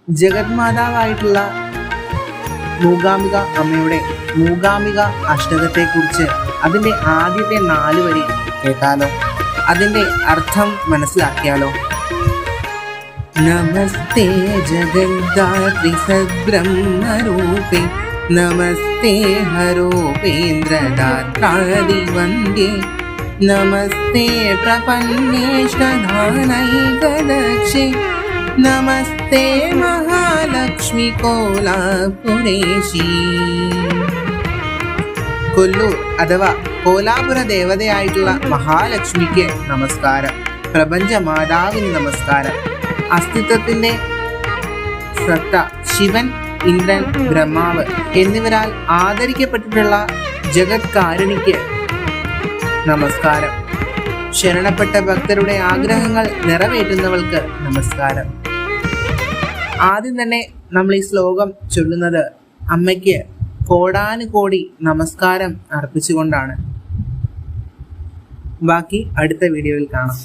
ജഗന്മാതാവായിട്ടുള്ള മൂകാംബിക അമ്മയുടെ മൂകാംബിക അഷ്ടകത്തെക്കുറിച്ച് അതിൻ്റെ ആദ്യത്തെ 4 വരി കേട്ടാലോ? അതിൻ്റെ അർത്ഥം മനസ്സിലാക്കിയാലോ? നമസ്തേ ജഗദ്ധാത്രി സദ്ബ്രഹ്മരൂപേ നമസ്തേ ഹരോപേന്ദ്രദാത്രാദിവന്ദ്യേ നമസ്തേ പ്രപന്നേഷ്ടധാനൈകദക്ഷേ നമസ്തേ മഹാലക്ഷ്മി കോലാപുരേശി. കൊല്ലൂർ അഥവാ കോലാപുര ദേവതയായിട്ടുള്ള മഹാലക്ഷ്മിക്ക് നമസ്കാരം. പ്രപഞ്ച മാതാവിന് നമസ്കാരം. അസ്തിത്വത്തിന്റെ സത്ത ശിവൻ, ഇന്ദ്രൻ, ബ്രഹ്മാവ് എന്നിവരാൽ ആദരിക്കപ്പെട്ടിട്ടുള്ള ജഗത് കാരുണിക്ക് നമസ്കാരം. ശരണപ്പെട്ട ഭക്തരുടെ ആഗ്രഹങ്ങൾ നിറവേറ്റുന്നവൾക്ക് നമസ്കാരം. ആദ്യം തന്നെ നമ്മൾ ഈ ശ്ലോകം ചൊല്ലുന്നത് അമ്മയ്ക്ക് കോടാനുകോടി നമസ്കാരം അർപ്പിച്ചുകൊണ്ടാണ്. ബാക്കി അടുത്ത വീഡിയോയിൽ കാണാം.